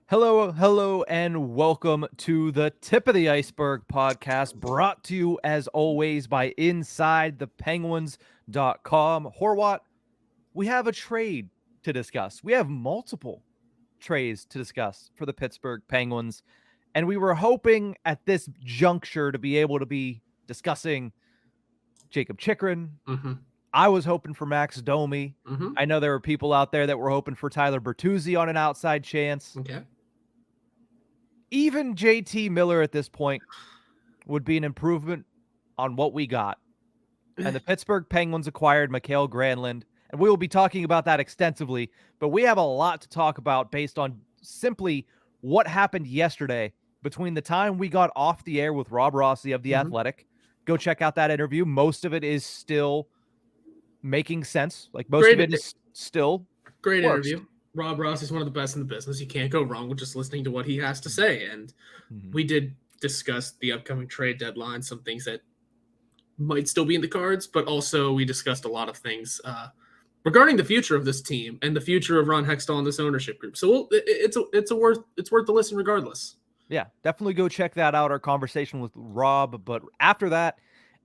Hello, and welcome to the Tip of the Ice-Burgh podcast, brought to you, as always, by InsideThePenguins.com. Horwat, we have a trade to discuss. We have multiple trades to discuss for the Pittsburgh Penguins, and we were hoping at this juncture to be able to be discussing Jacob Chychrun. I was hoping for Max Domi. I know there were people out there that were hoping for Tyler Bertuzzi on an outside chance. Okay. Even JT Miller at this point would be an improvement on what we got. And the Pittsburgh Penguins acquired Mikael Granlund, and we will be talking about that extensively, but we have a lot to talk about based on simply what happened yesterday between the time we got off the air with Rob Rossi of The Athletic. Go check out that interview. Most of it is still making sense. Like most of it is still great works. interview. Rob Ross is one of the best in the business. You can't go wrong with just listening to what he has to say. And we did discuss the upcoming trade deadline, some things that might still be in the cards, but also we discussed a lot of things regarding the future of this team and the future of Ron Hextall and this ownership group. So it's worth the listen regardless. Yeah, definitely go check that out, our conversation with Rob. But after that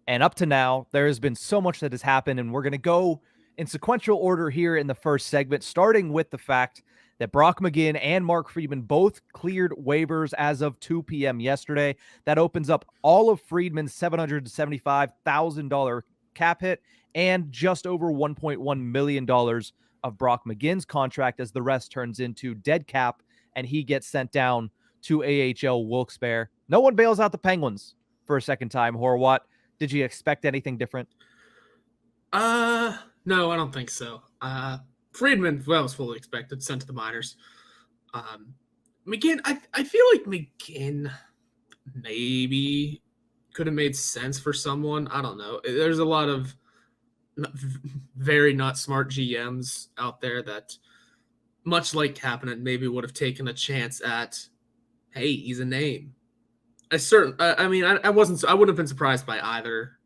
and up to now, there has been so much that has happened, and we're going to go in sequential order here in the first segment, starting with the fact that Brock McGinn and Mark Friedman both cleared waivers as of 2 p.m. yesterday. That opens up all of Friedman's $775,000 cap hit and just over $1.1 million of Brock McGinn's contract, as the rest turns into dead cap and he gets sent down to AHL Wilkes-Barre. No one bails out the Penguins for a second time. Horwat, did you expect anything different? No, I don't think so. Friedman, well, was fully expected, sent to the minors. McGinn, I feel like McGinn maybe could have made sense for someone. I don't know. There's a lot of very not smart GMs out there that, much like Kapanen, maybe would have taken a chance at, hey, he's a name. I wouldn't have been surprised by either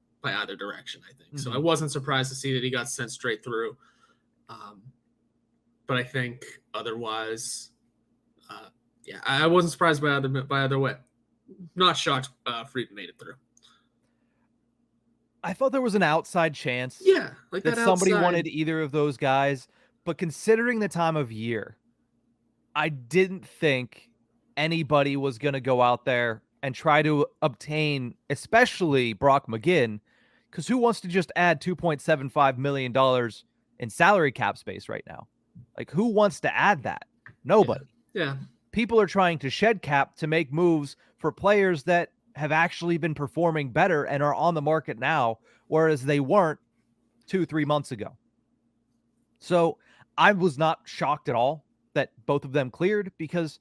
direction, I think. So I wasn't surprised to see that he got sent straight through. But I think otherwise, I wasn't surprised by either way. Not shocked Friedman made it through. I thought there was an outside chance that somebody wanted either of those guys. But considering the time of year, I didn't think anybody was going to go out there and try to obtain, especially Brock McGinn, because who wants to just add $2.75 million in salary cap space right now? Like, who wants to add that? Nobody. Yeah. People are trying to shed cap to make moves for players that have actually been performing better and are on the market now, whereas they weren't 2-3 months ago. So I was not shocked at all that both of them cleared, because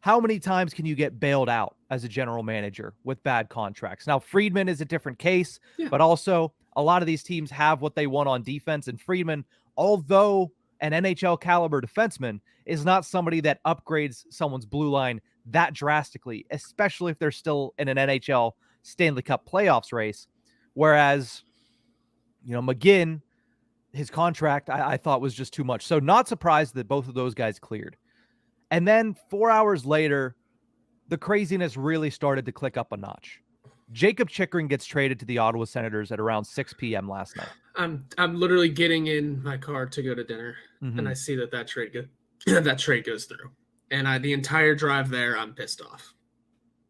how many times can you get bailed out as a general manager with bad contracts? Now, Friedman is a different case, but also a lot of these teams have what they want on defense. And Friedman, although an NHL caliber defenseman, is not somebody that upgrades someone's blue line that drastically, especially if they're still in an NHL Stanley Cup playoffs race. Whereas, McGinn, his contract, I thought was just too much. So not surprised that both of those guys cleared. And then 4 hours later, the craziness really started to click up a notch. Jacob Chychrun gets traded to the Ottawa Senators at around 6 p.m. last night. I'm literally getting in my car to go to dinner, and I see that trade goes through. And the entire drive there, I'm pissed off.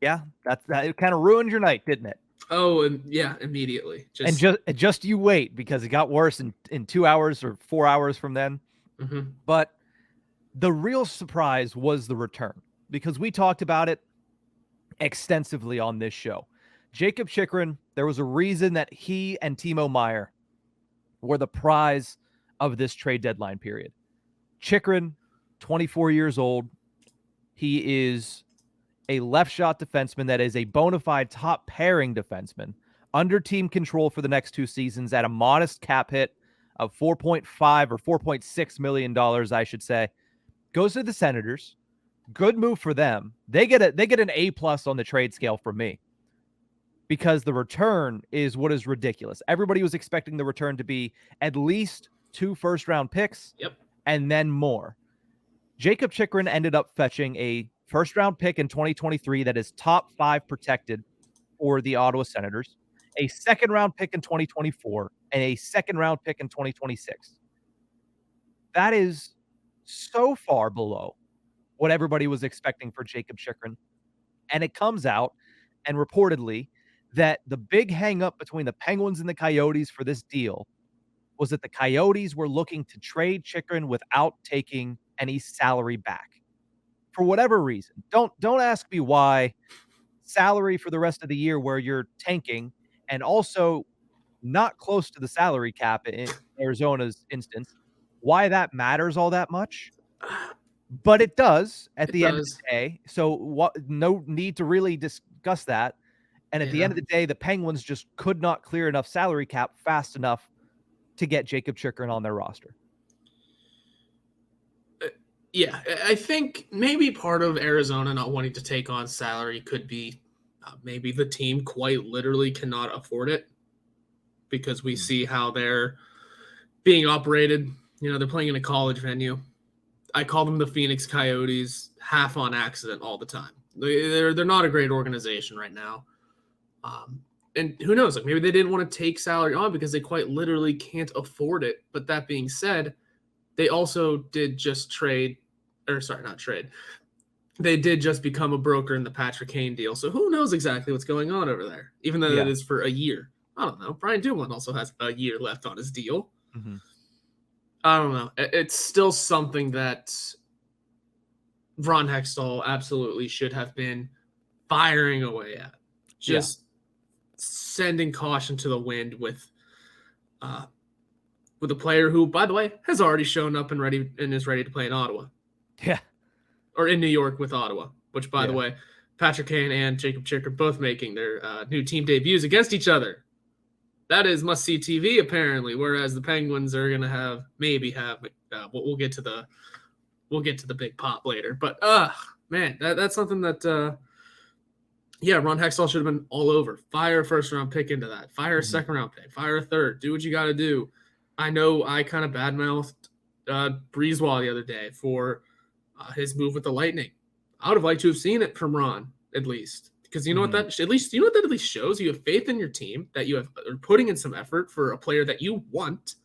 Yeah, that it kind of ruined your night, didn't it? Oh, and yeah, immediately. Just you wait, because it got worse in 2 hours or 4 hours from then. But the real surprise was the return, because we talked about it extensively on this show. Jacob Chychrun, there was a reason that he and Timo Meier were the prize of this trade deadline period. Chychrun, 24 years old. He is a left shot defenseman that is a bona fide top pairing defenseman, under team control for the next 2 seasons at a modest cap hit of $4.5 or $4.6 million, I should say. Goes to the Senators. Good move for them. They get an A+ on the trade scale from me, because the return is what is ridiculous. Everybody was expecting the return to be at least 2 first-round picks, and then more. Jacob Chychrun ended up fetching a first-round pick in 2023 that is top 5 protected for the Ottawa Senators, a second-round pick in 2024, and a second-round pick in 2026. That is so far below what everybody was expecting for Jacob Chychrun. And it comes out, and reportedly, that the big hang-up between the Penguins and the Coyotes for this deal was that the Coyotes were looking to trade Chychrun without taking any salary back. For whatever reason. Don't ask me why. Salary for the rest of the year where you're tanking and also not close to the salary cap in Arizona's instance, why that matters all that much. But it does at the end of the day. So what? No need to really discuss that. And at the end of the day, the Penguins just could not clear enough salary cap fast enough to get Jacob Chychrun on their roster. Yeah, I think maybe part of Arizona not wanting to take on salary could be maybe the team quite literally cannot afford it, because we see how they're being operated. You know, they're playing in a college venue. I call them the Phoenix Coyotes, half on accident all the time. They're not a great organization right now. And who knows, like maybe they didn't want to take salary on because they quite literally can't afford it. But that being said, they also did just they did just become a broker in the Patrick Kane deal. So who knows exactly what's going on over there, even though it is for a year. I don't know. Brian Dumoulin also has a year left on his deal. Mm-hmm. I don't know. It's still something that Ron Hextall absolutely should have been firing away at. Just sending caution to the wind with a player who, by the way, has already shown up and is ready to play in Ottawa. Yeah. Or in New York with Ottawa, which, by the way, Patrick Kane and Jacob Chychrun both making their new team debuts against each other. That is must-see TV, apparently, whereas the Penguins are going to maybe have we'll get to the big pop later. But, man, that's something that, Ron Hextall should have been all over. Fire a first-round pick into that. Fire a second-round pick. Fire a third. Do what you got to do. I know I kind of badmouthed Breezewall the other day for his move with the Lightning. I would have liked to have seen it from Ron, at least. Because you know what that at least shows? You have faith in your team, that you are putting in some effort for a player that you want,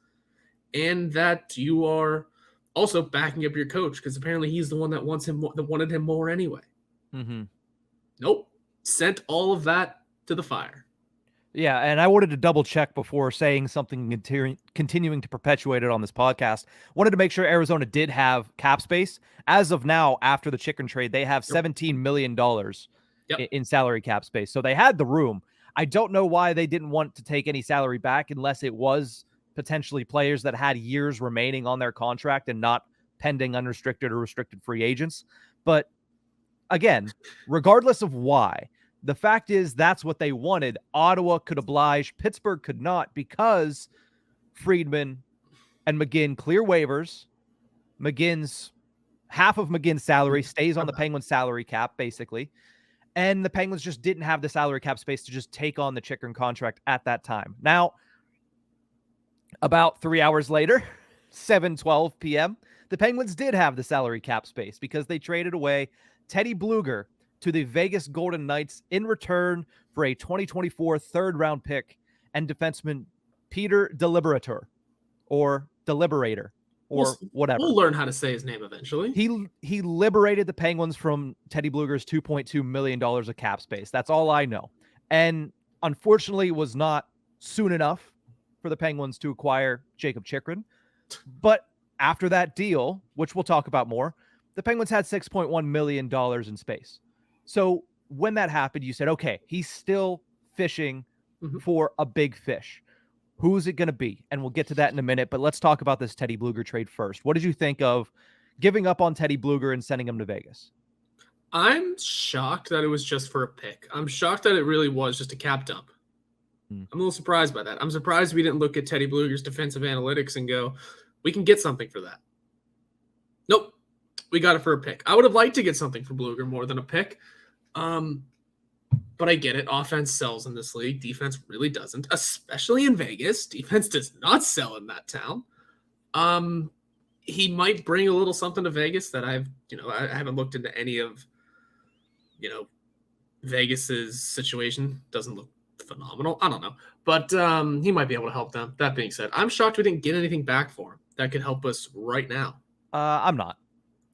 and that you are also backing up your coach, because apparently he's the one that wanted him more anyway. Mm-hmm. Nope. Sent all of that to the fire. Yeah, and I wanted to double check before saying something continuing to perpetuate it on this podcast. Wanted to make sure Arizona did have cap space. As of now, after the Chychrun trade, they have $17 million in salary cap space. So they had the room. I don't know why they didn't want to take any salary back unless it was potentially players that had years remaining on their contract and not pending unrestricted or restricted free agents. But again, regardless of why, the fact is that's what they wanted. Ottawa could oblige. Pittsburgh could not, because Friedman and McGinn clear waivers. Half of McGinn's salary stays on the Penguins salary cap, basically. And the Penguins just didn't have the salary cap space to just take on the Chychrun contract at that time. Now, about 3 hours later, 7:12 p.m., the Penguins did have the salary cap space because they traded away Teddy Blueger to the Vegas Golden Knights in return for a 2024 third-round pick and defenseman Peter Deliberator, or whatever. We'll learn how to say his name eventually. He liberated the Penguins from Teddy Blueger's $2.2 million of cap space. That's all I know. And unfortunately, it was not soon enough for the Penguins to acquire Jacob Chychrun. But after that deal, which we'll talk about more, the Penguins had $6.1 million in space. So when that happened, you said, okay, he's still fishing for a big fish. Who's it going to be? And we'll get to that in a minute, but let's talk about this Teddy Blueger trade first. What did you think of giving up on Teddy Blueger and sending him to Vegas? I'm shocked that it was just for a pick. I'm shocked that it really was just a cap dump. I'm a little surprised by that. I'm surprised we didn't look at Teddy Blueger's defensive analytics and go, we can get something for that. Nope. We got it for a pick. I would have liked to get something for Blueger more than a pick. But I get it. Offense sells in this league. Defense really doesn't, especially in Vegas. Defense does not sell in that town. he might bring a little something to Vegas that I haven't looked into any of, Vegas's situation. Doesn't look phenomenal. I don't know, but he might be able to help them. That being said, I'm shocked we didn't get anything back for him that could help us right now. I'm not.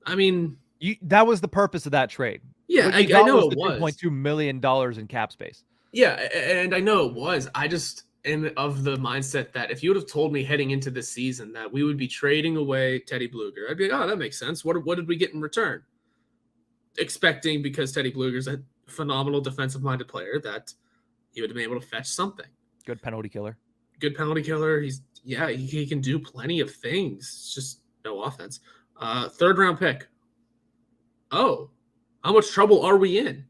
I mean, that was the purpose of that trade. Yeah, I know it was $2.2 million in cap space. Yeah, and I know it was. I just am of the mindset that if you would have told me heading into this season that we would be trading away Teddy Blueger, I'd be like, oh, that makes sense. What did we get in return? Expecting, because Teddy Blueger's a phenomenal defensive-minded player, that he would have been able to fetch something. Good penalty killer. He can do plenty of things. It's just no offense. Third round pick. Oh, how much trouble are we in?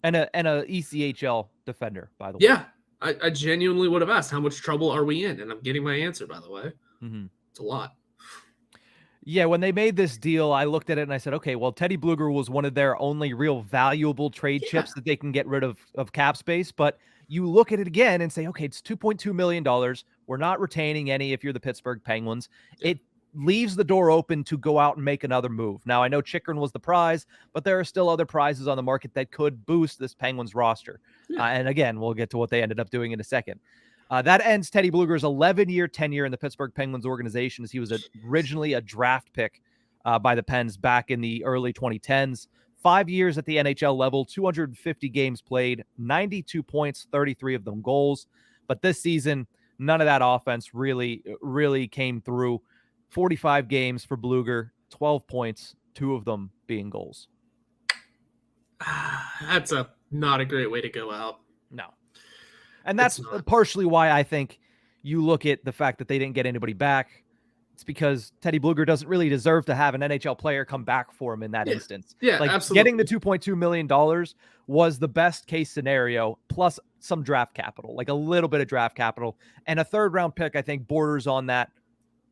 And a ECHL defender, by the way. Yeah, I genuinely would have asked, how much trouble are we in? And I'm getting my answer, by the way. Mm-hmm. It's a lot. Yeah, when they made this deal, I looked at it and I said, okay, well, Teddy Blueger was one of their only real valuable trade chips that they can get rid of cap space. But you look at it again and say, okay, it's $2.2 million. We're not retaining any if you're the Pittsburgh Penguins. Yeah. It leaves the door open to go out and make another move. Now, I know Chychrun was the prize, but there are still other prizes on the market that could boost this Penguins roster. Yeah. And again, we'll get to what they ended up doing in a second. That ends Teddy Blueger's 11-year tenure in the Pittsburgh Penguins organization, as he was originally a draft pick by the Pens back in the early 2010s. 5 years at the NHL level, 250 games played, 92 points, 33 of them goals. But this season, none of that offense really came through. 45 games for Blueger, 12 points, 2 of them being goals. That's not a great way to go out. No. And that's partially why I think you look at the fact that they didn't get anybody back. It's because Teddy Blueger doesn't really deserve to have an NHL player come back for him in that instance. Yeah, like absolutely. Getting the $2.2 million was the best case scenario, plus some draft capital, like a little bit of draft capital. And a third round pick, I think, borders on that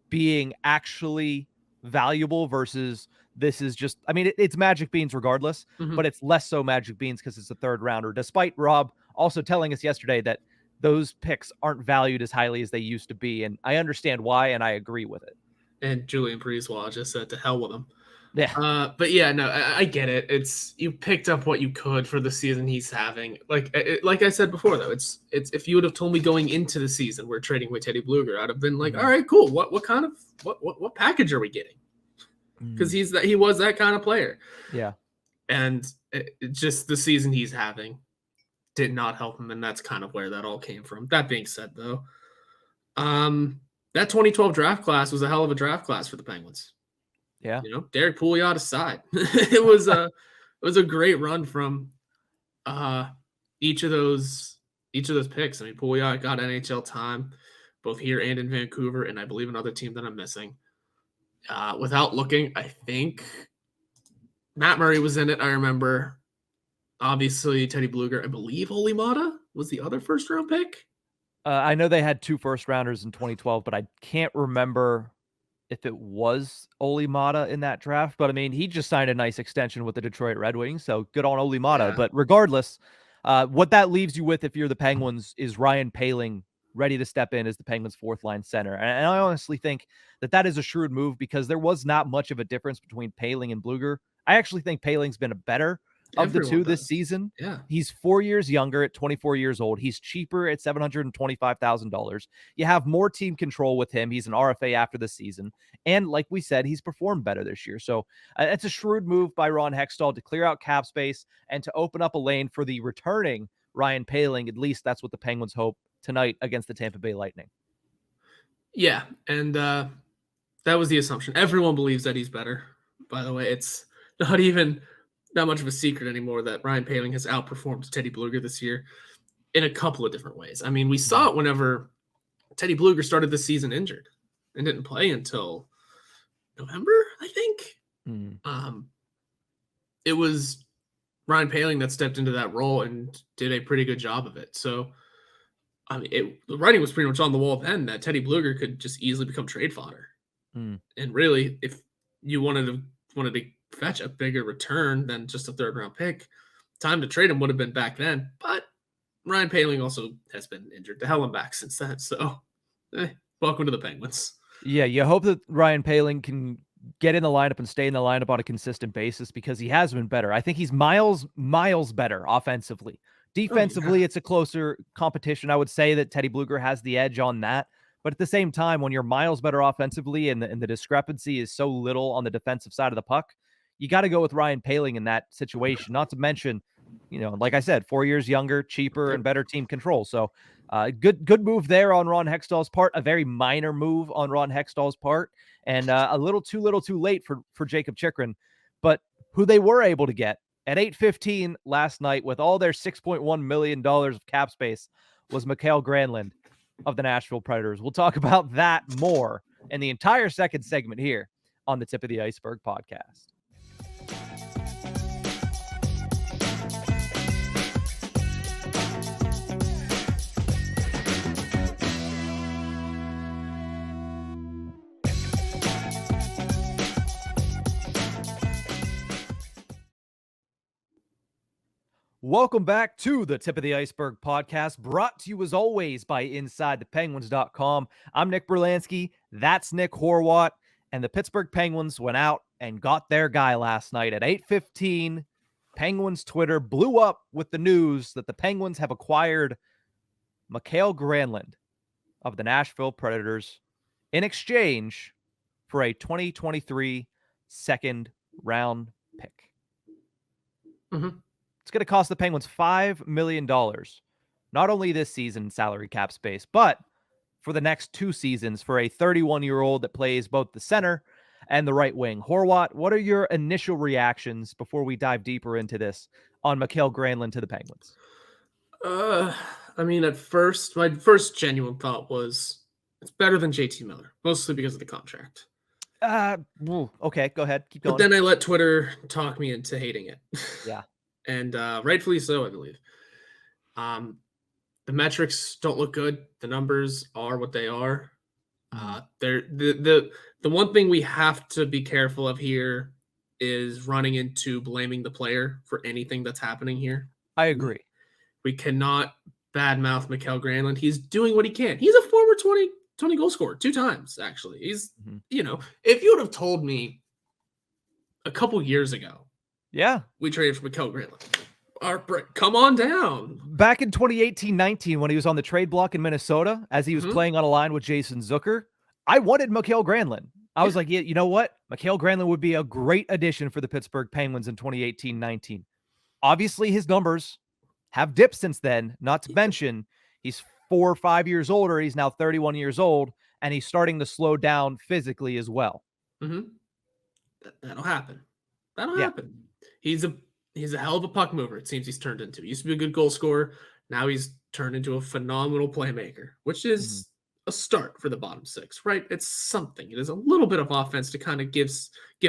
being actually valuable versus this is just, I mean, it's magic beans regardless, but it's less so magic beans because it's a third rounder, despite Rob also telling us yesterday that those picks aren't valued as highly as they used to be. And I understand why, and I agree with it. And Julian Breezewell just said to hell with him. Yeah. But yeah, no, I get it. It's, you picked up what you could for the season he's having. Like I said before, though, it's if you would have told me going into the season we're trading with Teddy Blueger, I'd have been like, all right, cool. What package are we getting? Because he was that kind of player. Yeah. And just the season he's having did not help him, and that's kind of where that all came from. That being said, though, that 2012 draft class was a hell of a draft class for the Penguins. Yeah, Derek Pouliot aside, it was a great run from each of those picks. I mean, Pouliot got NHL time both here and in Vancouver, and I believe another team that I'm missing. Without looking, I think Matt Murray was in it. I remember, obviously, Teddy Blueger. I believe Olli Maatta was the other first-round pick. I know they had 2 first-rounders in 2012, but I can't remember if it was Olli Maatta in that draft. But, I mean, he just signed a nice extension with the Detroit Red Wings, so good on Olli Maatta. Yeah. But regardless, what that leaves you with if you're the Penguins is Ryan Poehling ready to step in as the Penguins' fourth-line center. And I honestly think that is a shrewd move because there was not much of a difference between Poehling and Blueger. I actually think Poehling's been a better of the two this season. Yeah. He's 4 years younger at 24 years old. He's cheaper at $725,000. You have more team control with him. He's an RFA after the season. And like we said, he's performed better this year. So it's a shrewd move by Ron Hextall to clear out cap space and to open up a lane for the returning Ryan Poehling. At least that's what the Penguins hope tonight against the Tampa Bay Lightning. Yeah. And that was the assumption. Everyone believes that he's better. By the way, it's not even that much of a secret anymore that Ryan Poehling has outperformed Teddy Blueger this year in a couple of different ways. I mean, we saw it whenever Teddy Blueger started the season injured and didn't play until November, I think. It was Ryan Poehling that stepped into that role and did a pretty good job of it. So, I mean, the writing was pretty much on the wall then that Teddy Blueger could just easily become trade fodder. And really, if you wanted to fetch a bigger return than just a third-round pick, time to trade him would have been back then. But Ryan Poehling also has been injured to hell and back since then. So, welcome to the Penguins. Yeah, you hope that Ryan Poehling can get in the lineup and stay in the lineup on a consistent basis because he has been better. I think he's miles better offensively. Defensively, it's a closer competition. I would say that Teddy Blueger has the edge on that. But at the same time, when you're miles better offensively and the discrepancy is so little on the defensive side of the puck, you got to go with Ryan Poehling in that situation. Not to mention, like I said, 4 years younger, cheaper, and better team control. So good move there on Ron Hextall's part. A very minor move on Ron Hextall's part, and a little too late for Jacob Chychrun. But who they were able to get at 8:15 last night with all their $6.1 million of cap space was Mikael Granlund of the Nashville Predators. We'll talk about that more in the entire second segment here on the Tip of the Ice-Burgh podcast. Welcome back to the Tip of the Ice-Burgh podcast, brought to you as always by InsideThePenguins.com. I'm Nick Brlansky. That's Nick Horwat. And the Pittsburgh Penguins went out and got their guy last night at 8:15. Penguins Twitter blew up with the news that the Penguins have acquired Mikael Granlund of the Nashville Predators in exchange for a 2023 second round pick. Mm-hmm. It's going to cost the Penguins $5 million, not only this season salary cap space, but for the next 2 seasons for a 31-year-old that plays both the center and the right wing. Horwat, what are your initial reactions before we dive deeper into this on Mikael Granlund to the Penguins? I mean, at first, my first genuine thought was it's better than JT Miller, mostly because of the contract. Okay, go ahead. Keep going. But then I let Twitter talk me into hating it. Yeah. And rightfully so, I believe. The metrics don't look good. The numbers are what they are. They're the one thing we have to be careful of here is running into blaming the player for anything that's happening here. I agree. We cannot badmouth Mikael Granlund. He's doing what he can. He's a former 20 goal scorer 2 times, actually. He's, if you would have told me a couple years ago, we traded for Mikael Granlund, come on down. Back in 2018-19, when he was on the trade block in Minnesota, as he was playing on a line with Jason Zucker, I wanted Mikael Granlund. I was like, you know what? Mikael Granlund would be a great addition for the Pittsburgh Penguins in 2018-19. Obviously, his numbers have dipped since then, not to mention he's 4 or 5 years older. He's now 31 years old, and he's starting to slow down physically as well. That'll happen. That'll happen. He's a hell of a puck mover, it seems he's turned into. He used to be a good goal scorer. Now he's turned into a phenomenal playmaker, which is a start for the bottom 6, right? It's something. It is a little bit of offense to kind of give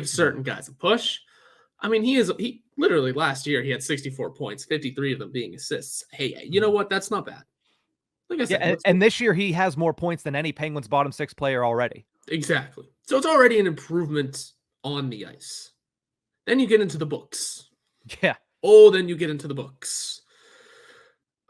certain guys a push. I mean, he literally last year he had 64 points, 53 of them being assists. Hey, you know what? That's not bad. Like I said, and this year he has more points than any Penguins bottom 6 player already. Exactly. So it's already an improvement on the ice. Then you get into the books. Yeah. Then you get into the books.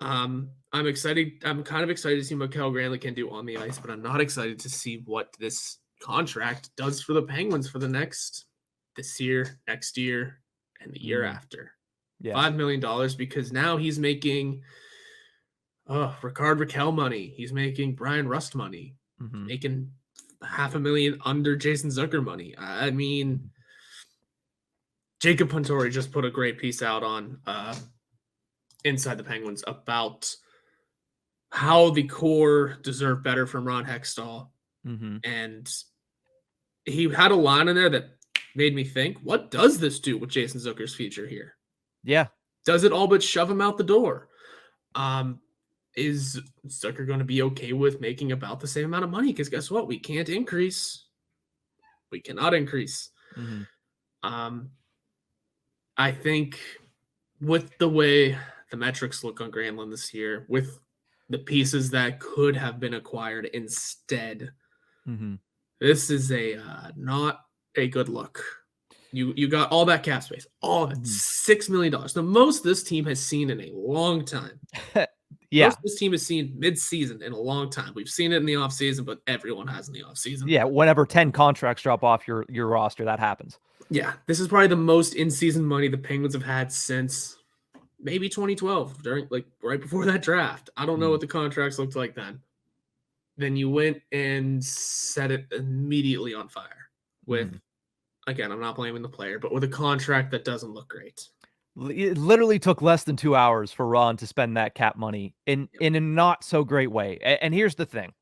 I'm excited. I'm kind of excited to see what Mikael Granlund can do on the ice, but I'm not excited to see what this contract does for the Penguins for this year, next year, and the year after. Yeah. $5 million, because now he's making Ricard Raquel money. He's making Brian Rust money. Making $500,000 under Jason Zucker money. I mean, Jacob Puntori just put a great piece out on Inside the Penguins about how the core deserve better from Ron Hextall. And he had a line in there that made me think, what does this do with Jason Zucker's future here? Yeah. Does it all but shove him out the door? Is Zucker going to be okay with making about the same amount of money? Because guess what? We can't increase. We cannot increase. I think with the way the metrics look on Granlund this year, with the pieces that could have been acquired instead, this is not a good look. You got all that cap space, all of it, $6 million, the most this team has seen in a long time. Yeah. Most of this team has seen mid-season in a long time. We've seen it in the offseason, but everyone has in the offseason. Yeah, whenever 10 contracts drop off your roster, that happens. Yeah, this is probably the most in-season money the Penguins have had since maybe 2012, during right before that draft. I don't know what the contracts looked like then. Then you went and set it immediately on fire with, again, I'm not blaming the player, but with a contract that doesn't look great. It literally took less than 2 hours for Ron to spend that cap money in a not so great way. And here's the thing.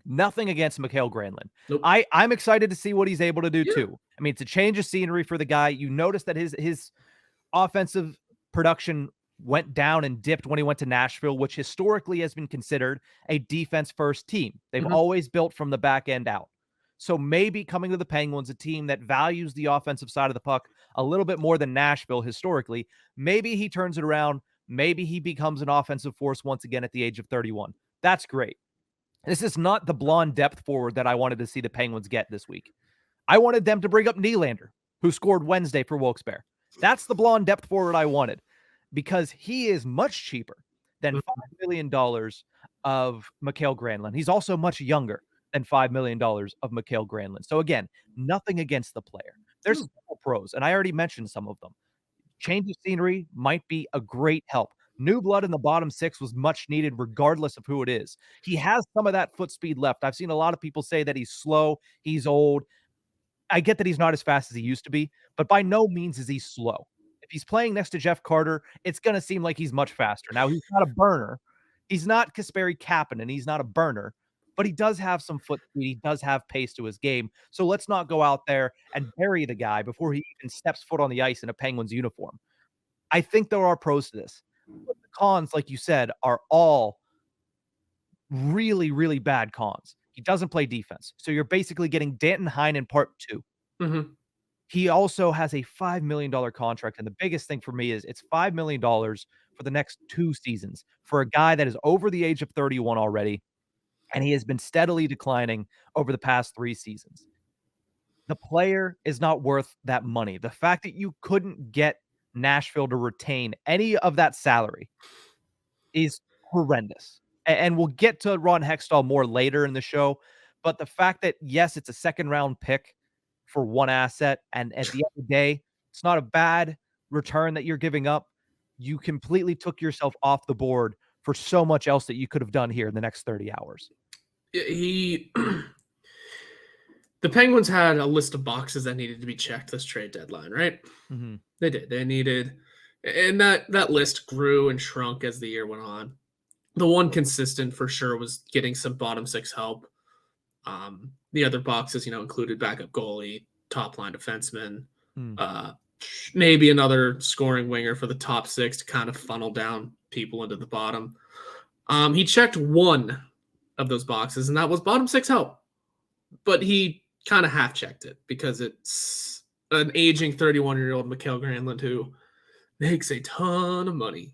Nothing against Mikael Granlund. Nope. I'm excited to see what he's able to do Yeah. too. I mean, it's a change of scenery for the guy. You notice that his offensive production went down and dipped when he went to Nashville, which historically has been considered a defense-first team. They've always built from the back end out. So maybe coming to the Penguins, a team that values the offensive side of the puck a little bit more than Nashville historically, maybe he turns it around. Maybe he becomes an offensive force once again at the age of 31. That's great. This is not the blonde depth forward that I wanted to see the Penguins get this week. I wanted them to bring up Nylander, who scored Wednesday for Wilkes-Barre. That's the blonde depth forward I wanted, because he is much cheaper than $5 million of Mikael Granlund. He's also much younger than $5 million of Mikael Granlund. So again, nothing against the player. There's several pros, and I already mentioned some of them. Change of scenery might be a great help. New blood in the bottom six was much needed regardless of who it is. He has some of that foot speed left. I've seen a lot of people say that he's slow, he's old. I get that he's not as fast as he used to be, but by no means is he slow. If he's playing next to Jeff Carter, it's going to seem like he's much faster. Now, he's not a burner. He's not Kasperi Kapanen, and he's not a burner, but he does have some foot speed. He does have pace to his game. So let's not go out there and bury the guy before he even steps foot on the ice in a Penguins uniform. I think there are pros to this. But the cons, like you said, are all really, really bad cons. He doesn't play defense. So you're basically getting Danton Heinen part 2. He also has a $5 million contract. And the biggest thing for me is it's $5 million for the next 2 seasons for a guy that is over the age of 31 already. And he has been steadily declining over the past 3 seasons. The player is not worth that money. The fact that you couldn't get Nashville to retain any of that salary is horrendous. And we'll get to Ron Hextall more later in the show. But the fact that, yes, it's a second-round pick for one asset, and at the end of the day, it's not a bad return that you're giving up. You completely took yourself off the board for so much else that you could have done here in the next 30 hours. The Penguins had a list of boxes that needed to be checked this trade deadline, right? They did. They needed, and that list grew and shrunk as the year went on. The one consistent for sure was getting some bottom 6 help. The other boxes, included backup goalie, top line defenseman, maybe another scoring winger for the top 6 to kind of funnel down people into the bottom. He checked one of those boxes, and that was bottom 6 help. But he kind of half checked it because it's an aging 31-year-old Mikael Granlund who makes a ton of money.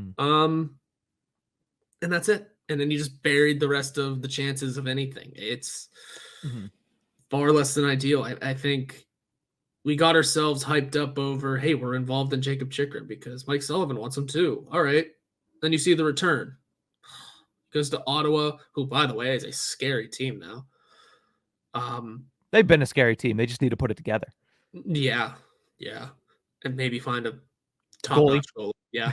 And that's it. And then you just buried the rest of the chances of anything. It's far less than ideal. I think we got ourselves hyped up over, hey, we're involved in Jacob Chychrun because Mike Sullivan wants him too. All right. Then you see the return. Goes to Ottawa, who, by the way, is a scary team now. They've been a scary team. They just need to put it together. Yeah. And maybe find a top-notch goalie. Yeah.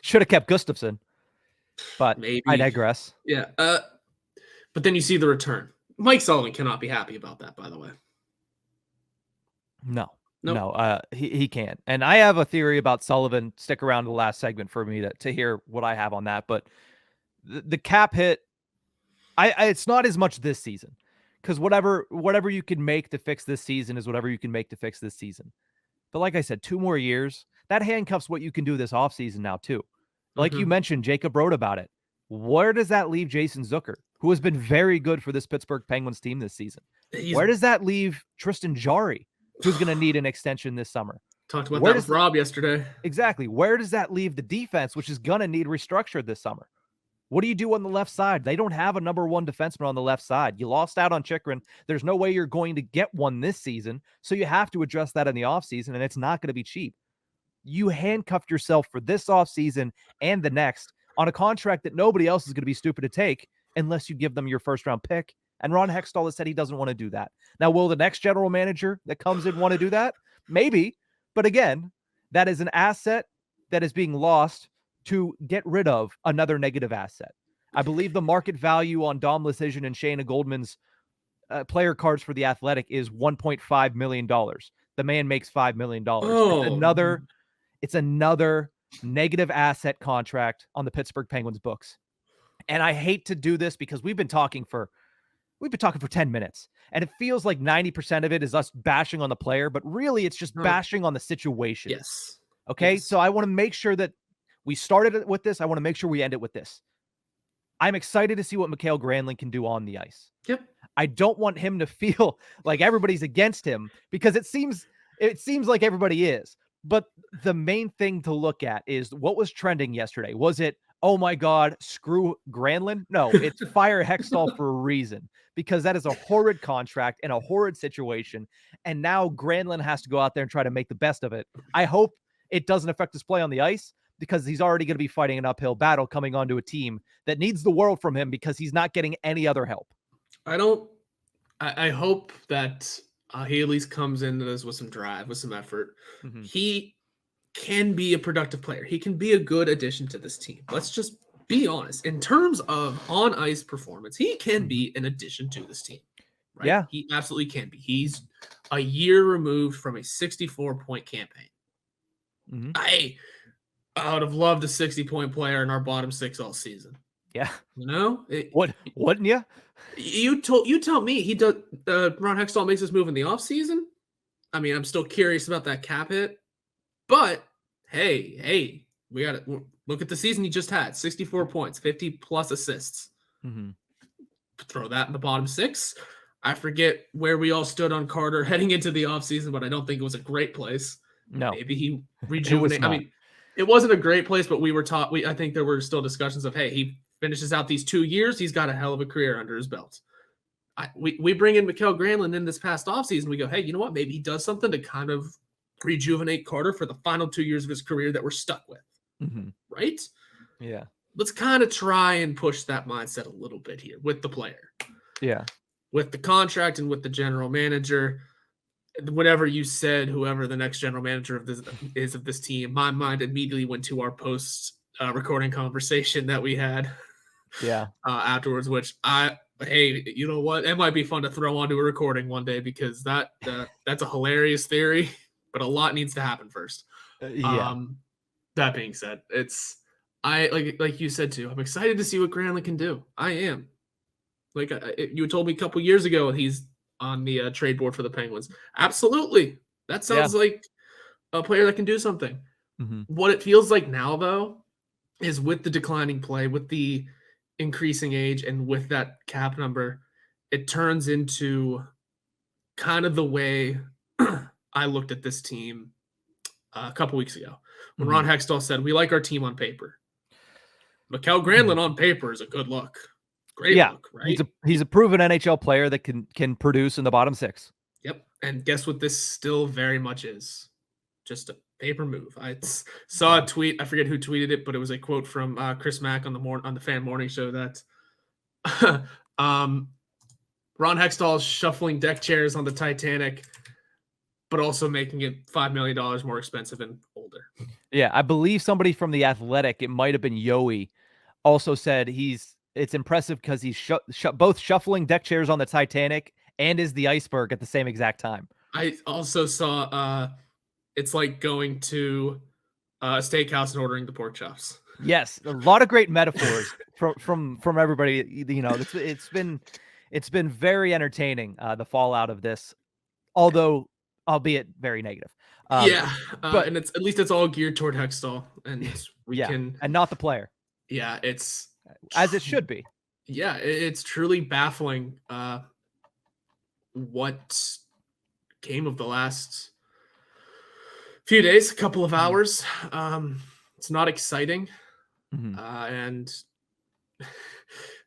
Should have kept Gustafsson, but maybe. I digress. Yeah. But then you see the return. Mike Sullivan cannot be happy about that, by the way. No. He can't. And I have a theory about Sullivan. Stick around to the last segment for me to hear what I have on that. But the cap hit, it's not as much this season, because whatever you can make to fix this season is whatever you can make to fix this season. But like I said, 2 more years, that handcuffs what you can do this offseason now too. Like you mentioned, Jacob wrote about it. Where does that leave Jason Zucker, who has been very good for this Pittsburgh Penguins team this season? Where does that leave Tristan Jarry, who's going to need an extension this summer? Talked about that with Rob yesterday. Exactly. Where does that leave the defense, which is going to need restructured this summer? What do you do on the left side? They don't have a number 1 defenseman on the left side. You lost out on Chychrun. There's no way you're going to get one this season, so you have to address that in the offseason, and it's not going to be cheap. You handcuffed yourself for this offseason and the next on a contract that nobody else is going to be stupid to take unless you give them your first round pick. And Ron Hextall has said he doesn't want to do that. Now, will the next general manager that comes in want to do that? Maybe. But again, that is an asset that is being lost to get rid of another negative asset. I believe the market value on Dom Lucian and Shayna Goldman's player cards for the Athletic is $1.5 million. The man makes $5 million. Oh. It's another negative asset contract on the Pittsburgh Penguins books. And I hate to do this because we've been talking for 10 minutes, and it feels like 90% of it is us bashing on the player, but really it's just bashing on the situation. Yes. Okay. Yes. So I want to make sure that we started it with this. I want to make sure we end it with this. I'm excited to see what Mikael Granlund can do on the ice. Yep. I don't want him to feel like everybody's against him, because it seems like everybody is. But the main thing to look at is what was trending yesterday. Was it, oh my God, screw Granlund? No, it's fire Hextall for a reason, because that is a horrid contract and a horrid situation. And now Granlund has to go out there and try to make the best of it. I hope it doesn't affect his play on the ice, because he's already going to be fighting an uphill battle coming onto a team that needs the world from him because he's not getting any other help. I hope that he at least comes into this with some drive, with some effort. Mm-hmm. He can be a productive player. He can be a good addition to this team. Let's just be honest. In terms of on-ice performance, he can be an addition to this team. Right? Yeah. He absolutely can be. He's a year removed from a 64-point campaign. Mm-hmm. I would have loved a 60-point player in our bottom six all season. Yeah. You know? Wouldn't you? You tell me he does. Ron Hextall makes this move in the offseason. I mean, I'm still curious about that cap hit, but hey, we got to look at the season he just had: 64 points, 50 plus assists. Mm-hmm. Throw that in the bottom six. I forget where we all stood on Carter heading into the offseason, but I don't think it was a great place. No, maybe he rejuvenated. I mean, it wasn't a great place, but we were taught. I think there were still discussions of, hey, he finishes out these 2 years, he's got a hell of a career under his belt. We bring in Mikael Granlund in this past offseason. We go, hey, you know what? Maybe he does something to kind of rejuvenate Carter for the final 2 years of his career that we're stuck with. Mm-hmm. Right? Yeah. Let's kind of try and push that mindset a little bit here with the player. Yeah. With the contract and with the general manager. Whatever you said, whoever the next general manager of this team, my mind immediately went to our post recording conversation that we had. Yeah. Afterwards, which hey, you know what? It might be fun to throw onto a recording one day, because that's a hilarious theory, but a lot needs to happen first. Yeah. That being said, like you said too, I'm excited to see what Granlund can do. I am. Like you told me a couple years ago, he's on the trade board for the Penguins. Absolutely, that sounds like a player that can do something. Mm-hmm. What it feels like now, though, is with the declining play, with the increasing age, and with that cap number, it turns into kind of the way I looked at this team a couple weeks ago when Ron Hextall said, we like our team on paper. Mikael Granlund on paper is a good look. Great look, right? He's a proven NHL player that can produce in the bottom six. Yep. And guess what this still very much is? Just a paper move. I saw a tweet. I forget who tweeted it, but it was a quote from Chris Mack on the Fan Morning Show that Ron Hextall is shuffling deck chairs on the Titanic, but also making it $5 million more expensive and older. Yeah, I believe somebody from The Athletic, it might have been Yoey, also said it's impressive because he's both shuffling deck chairs on the Titanic and is the Ice-Burgh at the same exact time. I also saw it's like going to a steakhouse and ordering the pork chops. Yes, a lot of great metaphors from everybody. You know, it's been very entertaining, the fallout of this, although albeit very negative. But and at least it's all geared toward Hextall, and and not the player. Yeah, it's as it should be. Yeah, it's truly baffling what came of the last few days, a couple of hours. It's not exciting. And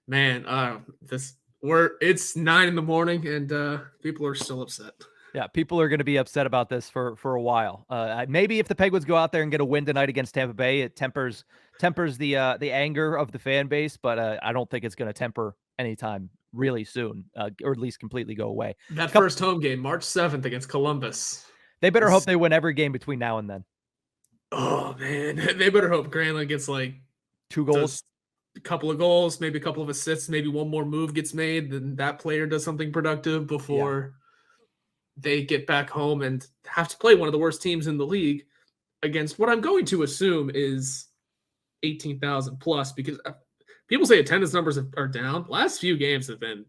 man, it's 9 a.m. and people are still upset. Yeah, people are going to be upset about this for a while. Maybe if the Penguins go out there and get a win tonight against Tampa Bay, it tempers the anger of the fan base, but I don't think it's going to temper anytime really soon, or at least completely go away. That first home game, March 7th against Columbus. They better hope they win every game between now and then. Oh man, they better hope Granlund gets like 2 goals, a couple of goals, maybe a couple of assists, maybe one more move gets made, then that player does something productive before they get back home and have to play one of the worst teams in the league against what I'm going to assume is 18,000 plus, because people say attendance numbers are down. Last few games have been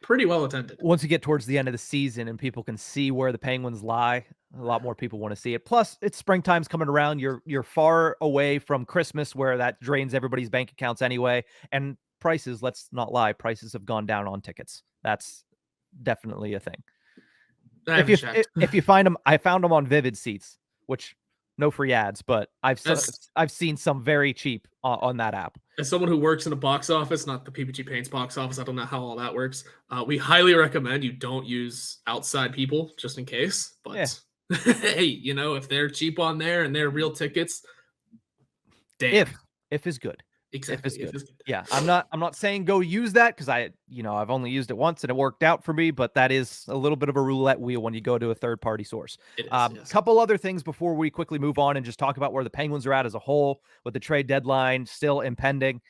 pretty well attended. Once you get towards the end of the season and people can see where the Penguins lie, a lot more people want to see it. Plus, it's springtime's coming around. You're far away from Christmas, where that drains everybody's bank accounts anyway. And prices, let's not lie, prices have gone down on tickets. That's definitely a thing. If you find them, I found them on Vivid Seats, which no free ads, but I've seen some very cheap on that app. As someone who works in a box office, not the PPG Paints box office, I don't know how all that works. We highly recommend you don't use outside people just in case. But hey, if they're cheap on there and they're real tickets, damn. If is good. Exactly. If is good. Yeah, I'm not saying go use that, because I've only used it once and it worked out for me, but that is a little bit of a roulette wheel when you go to a third-party source. Yes. Couple other things before we quickly move on and just talk about where the Penguins are at as a whole, with the trade deadline still impending.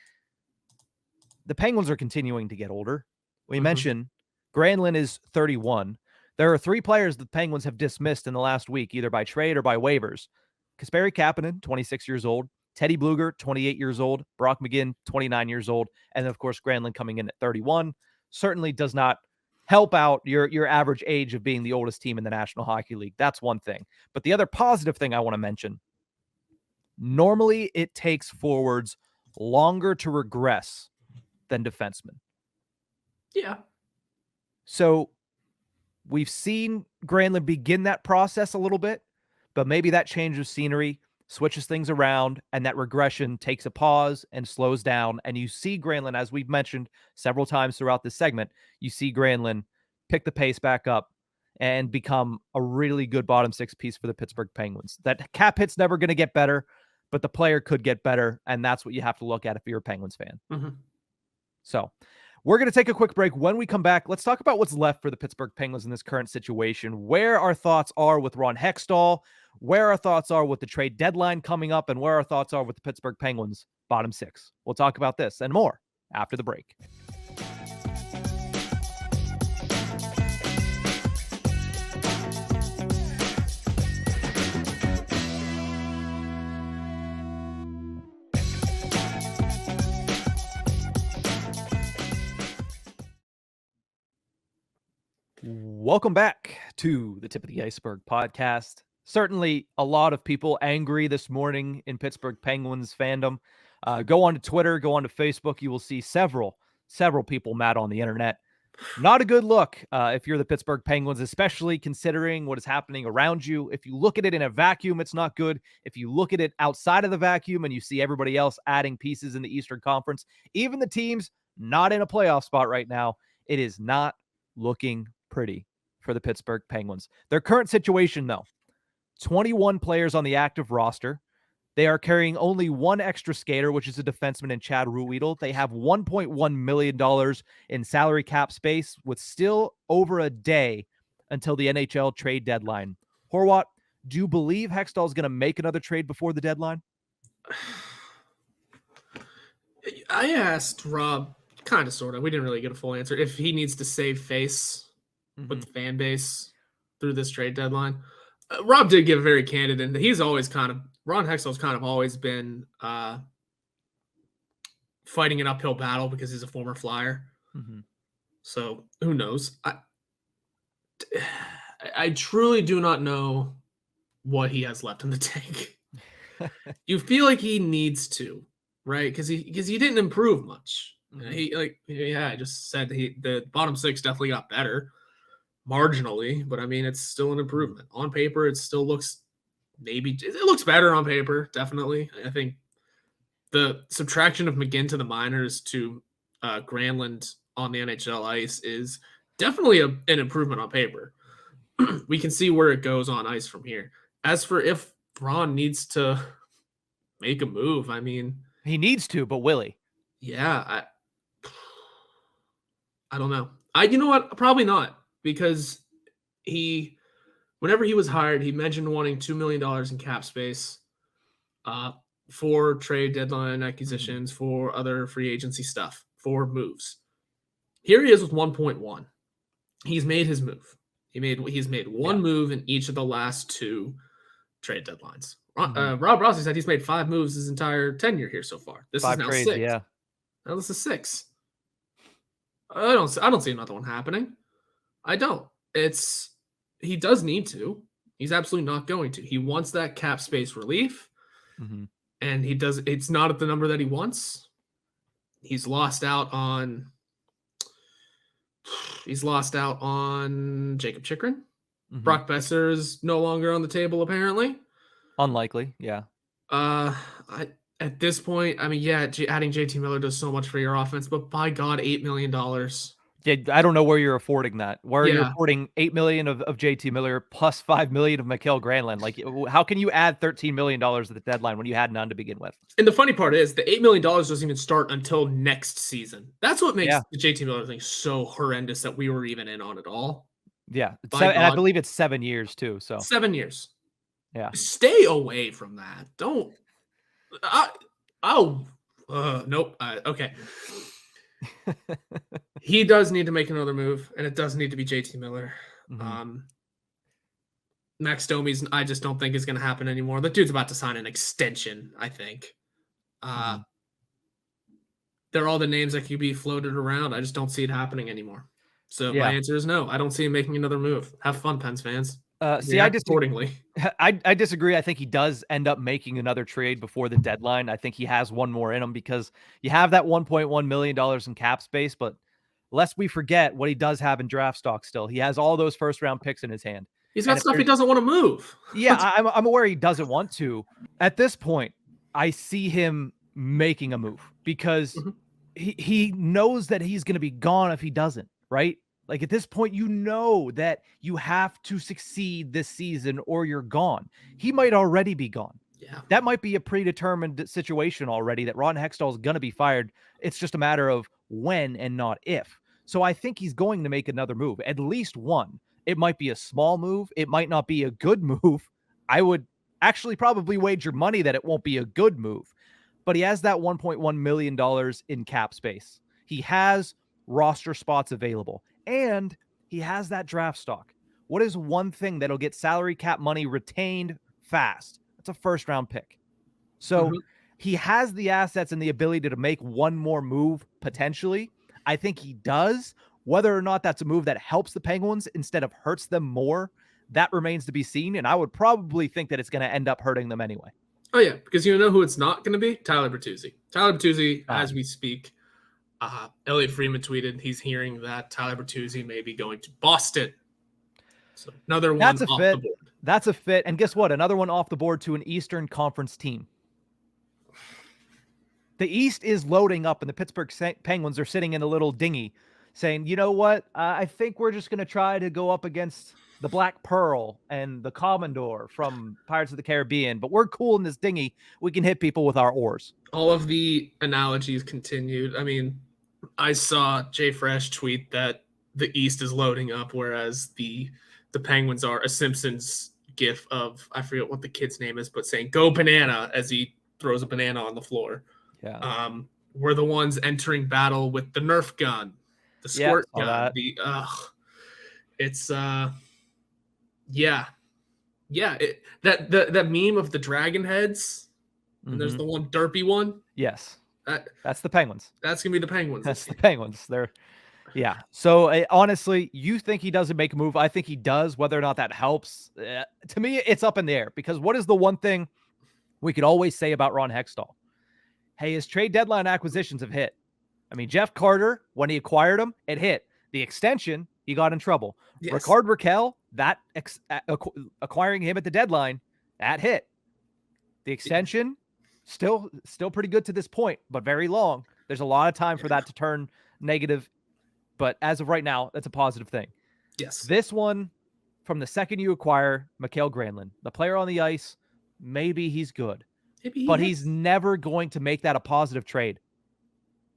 The Penguins are continuing to get older. We mentioned Granlund is 31. There are 3 players the Penguins have dismissed in the last week, either by trade or by waivers. Kasperi Kapanen, 26 years old. Teddy Blueger, 28 years old. Brock McGinn, 29 years old. And, of course, Granlund coming in at 31. Certainly does not help out your average age of being the oldest team in the National Hockey League. That's one thing. But the other positive thing I want to mention, normally it takes forwards longer to regress than defensemen. Yeah. So we've seen Granlund begin that process a little bit, but maybe that change of scenery switches things around, and that regression takes a pause and slows down. And you see Granlund, as we've mentioned several times throughout this segment, you see Granlund pick the pace back up and become a really good bottom 6 piece for the Pittsburgh Penguins. That cap hit's never going to get better, but the player could get better, and that's what you have to look at if you're a Penguins fan. So we're going to take a quick break. When we come back, let's talk about what's left for the Pittsburgh Penguins in this current situation, where our thoughts are with Ron Hextall, where our thoughts are with the trade deadline coming up, and where our thoughts are with the Pittsburgh Penguins bottom 6. We'll talk about this and more after the break. Welcome back to the Tip of the Ice-Burgh podcast. Certainly a lot of people angry this morning in Pittsburgh Penguins fandom. Go on to Twitter, go on to Facebook. You will see several people mad on the internet. Not a good look if you're the Pittsburgh Penguins, especially considering what is happening around you. If you look at it in a vacuum, it's not good. If you look at it outside of the vacuum and you see everybody else adding pieces in the Eastern Conference, even the teams not in a playoff spot right now, it is not looking pretty for the Pittsburgh Penguins. Their current situation, though, 21 players on the active roster. They are carrying only one extra skater, which is a defenseman in Chad Ruhwedel. They have $1.1 million in salary cap space, with still over a day until the NHL trade deadline. Horwat, do you believe Hextall is going to make another trade before the deadline? I asked Rob, kind of, sort of, we didn't really get a full answer, if he needs to save face with the fan base through this trade deadline. Rob did give a very candid, and he's always Ron Hextall's kind of always been fighting an uphill battle because he's a former Flyer. So who knows? I truly do not know what he has left in the tank. You feel like he needs to, right? Because he didn't improve much. I just said the bottom 6 definitely got better marginally, but I mean, it's still an improvement. On paper, it still looks it looks better on paper, definitely. I think the subtraction of McGinn to the minors to Granlund on the NHL ice is definitely an improvement on paper. we can see where it goes on ice from here. As for if Ron needs to make a move, I mean, He needs to, but will he? yeah, I don't know. You know what? Probably not, because whenever he was hired, he mentioned wanting $2 million in cap space, for trade deadline acquisitions, for other free agency stuff, for moves. Here he is with 1.1. He's made his move. He's made one move in each of the last 2 trade deadlines. Rob Rossi said he's made 5 moves his entire tenure here so far. This 5 is now trades, 6. yeah. Now this is 6. I don't see another one happening. I don't. He does need to. He's absolutely not going to. He wants that cap space relief, and he does. It's not at the number that he wants. He's lost out on Jacob Chychrun. Brock Besser is no longer on the table, apparently. Unlikely, yeah. At this point, I mean, yeah, adding JT Miller does so much for your offense, but by God, $8 million. Yeah, I don't know where you're affording that. Where you're affording $8 million of JT Miller plus $5 million of Mikael Granlund. Like, how can you add $13 million at the deadline when you had none to begin with? And the funny part is the $8 million doesn't even start until next season. That's what makes the JT Miller thing so horrendous that we were even in on it all. Yeah, and I believe it's 7 years too. So 7 years. Yeah, stay away from that. Don't. Nope. Okay. He does need to make another move, and it does need to be JT Miller. Max Domi's, I just don't think is going to happen anymore. The dude's about to sign an extension, I think. They're all the names that could be floated around. I just don't see it happening anymore. So my answer is no. I don't see him making another move. Have fun, Pens fans. Accordingly. I disagree. I think he does end up making another trade before the deadline. I think he has one more in him because you have that $1.1 million in cap space, but lest we forget what he does have in draft stock still. He has all those first-round picks in his hand. He's got stuff he doesn't want to move. Yeah, I'm aware he doesn't want to. At this point, I see him making a move because he knows that he's going to be gone if he doesn't, right? Like at this point, you know that you have to succeed this season or you're gone. He might already be gone. Yeah. That might be a predetermined situation already that Ron Hextall is going to be fired. It's just a matter of when and not if. So I think he's going to make another move, at least one. It might be a small move. It might not be a good move. I would actually probably wager money that it won't be a good move. But he has that $1.1 million in cap space. He has roster spots available. And he has that draft stock. What is one thing that'll get salary cap money retained fast? It's a first-round pick. So he has the assets and the ability to make one more move, potentially. I think he does. Whether or not that's a move that helps the Penguins instead of hurts them more, that remains to be seen. And I would probably think that it's going to end up hurting them anyway. Oh, yeah, because you know who it's not going to be? Tyler Bertuzzi. Tyler Bertuzzi, as we speak, Elliot Freeman tweeted he's hearing that Tyler Bertuzzi may be going to Boston. So another one off the board. That's a fit. And guess what? Another one off the board to an Eastern Conference team. The East is loading up, and the Pittsburgh Penguins are sitting in a little dinghy saying, you know what? I think we're just going to try to go up against the Black Pearl and the Commodore from Pirates of the Caribbean, but we're cool in this dinghy. We can hit people with our oars. All of the analogies continued. I mean, I saw Jay Fresh tweet that the East is loading up, whereas the Penguins are a Simpsons gif of, I forget what the kid's name is, but saying "Go banana" as he throws a banana on the floor. Yeah. We're the ones entering battle with the Nerf gun, the squirt gun. That. That meme of the dragon heads. And there's the one derpy one. Yes. That's the Penguins. That's going to be the Penguins. That's the Penguins. Yeah. So honestly, you think he doesn't make a move. I think he does. Whether or not that helps, to me, it's up in the air. Because what is the one thing we could always say about Ron Hextall? Hey, his trade deadline acquisitions have hit. I mean, Jeff Carter, when he acquired him, it hit. The extension, he got in trouble. Yes. Ricard Raquel, that acquiring him at the deadline, that hit. The extension, still pretty good to this point, but very long. There's a lot of time for that to turn negative. But as of right now, that's a positive thing. Yes. This one, from the second you acquire Mikael Granlund, the player on the ice, maybe he's good, but he's never going to make that a positive trade.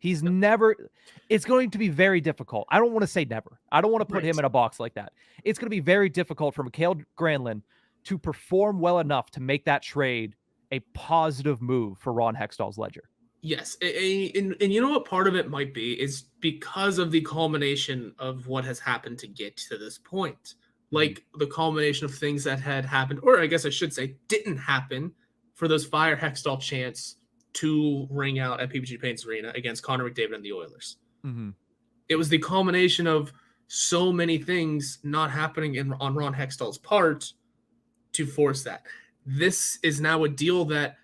He's never, it's going to be very difficult. I don't want to say never. I don't want to put him in a box like that. It's going to be very difficult for Mikael Granlund to perform well enough to make that trade a positive move for Ron Hextall's ledger. Yes. And you know what part of it might be is because of the culmination of what has happened to get to this point. Like the culmination of things that had happened, or I guess I should say didn't happen, for those fire Hextall chants to ring out at PPG Paints Arena against Connor McDavid and the Oilers. Mm-hmm. It was the culmination of so many things not happening on Ron Hextall's part to force that. This is now a deal that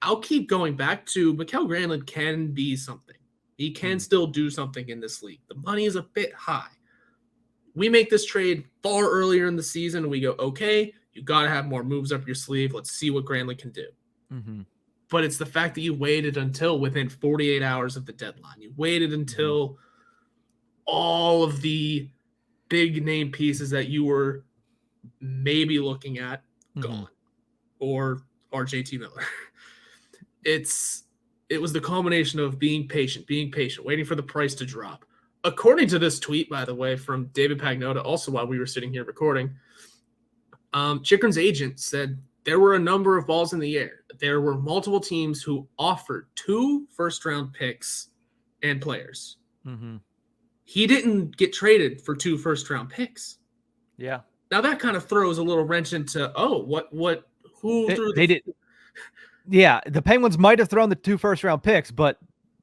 I'll keep going back to. Mikael Granlund can be something. He can still do something in this league. The money is a bit high. We make this trade far earlier in the season. We go, okay, you got to have more moves up your sleeve. Let's see what Granlund can do. Mm-hmm. But it's the fact that you waited until within 48 hours of the deadline. You waited until all of the big name pieces that you were maybe looking at gone, or RJT Miller. It was the culmination of being patient, waiting for the price to drop. According to this tweet, by the way, from David Pagnotta, also while we were sitting here recording, Chychrun's agent said there were a number of balls in the air. There were multiple teams who offered 2 first-round picks and players. Mm-hmm. He didn't get traded for 2 first-round picks. Yeah. Now that kind of throws a little wrench into, they did. Yeah, the Penguins might have thrown the 2 first-round picks, but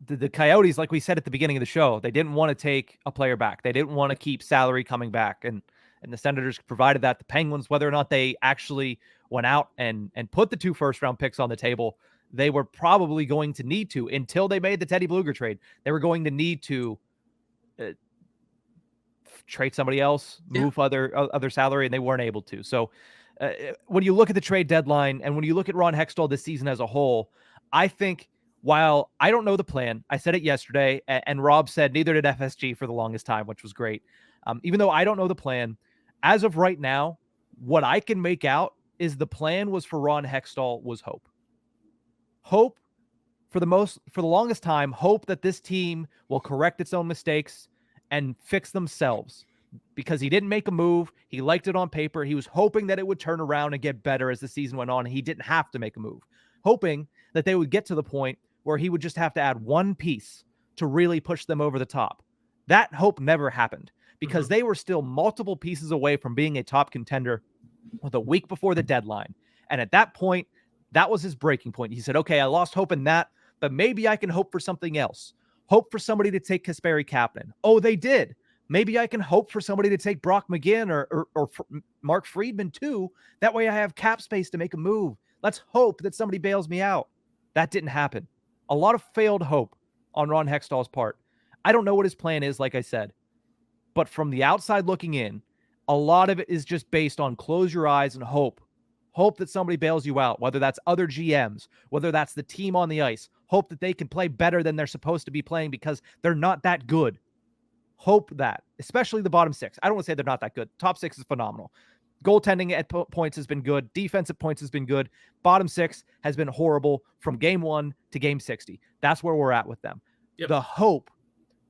the Coyotes, like we said at the beginning of the show, they didn't want to take a player back. They didn't want to keep salary coming back, and the Senators provided that. The Penguins, whether or not they actually went out and put the 2 first-round picks on the table, they were probably going to need to, until they made the Teddy Blueger trade. They were going to need to trade somebody else, move other salary, and they weren't able to. So when you look at the trade deadline and when you look at Ron Hextall this season as a whole, I think, while I don't know the plan, I said it yesterday, and Rob said neither did FSG for the longest time, which was great. Even though I don't know the plan, as of right now, what I can make out is the plan was for Ron Hextall was hope. Hope for the longest time, hope that this team will correct its own mistakes and fix themselves. Because he didn't make a move. He liked it on paper. He was hoping that it would turn around and get better as the season went on. And he didn't have to make a move. Hoping that they would get to the point where he would just have to add one piece to really push them over the top. That hope never happened because they were still multiple pieces away from being a top contender with a week before the deadline. And at that point, that was his breaking point. He said, okay, I lost hope in that, but maybe I can hope for something else. Hope for somebody to take Kasperi Kapanen. Oh, they did. Maybe I can hope for somebody to take Brock McGinn or Mark Friedman too. That way I have cap space to make a move. Let's hope that somebody bails me out. That didn't happen. A lot of failed hope on Ron Hextall's part. I don't know what his plan is, like I said. But from the outside looking in, a lot of it is just based on close your eyes and hope. Hope that somebody bails you out, whether that's other GMs, whether that's the team on the ice. Hope that they can play better than they're supposed to be playing because they're not that good. Hope that, especially the bottom 6. I don't want to say they're not that good. Top 6 is phenomenal. Goaltending at points has been good. Defensive points has been good. Bottom 6 has been horrible from game 1 to game 60. That's where we're at with them. Yep. The hope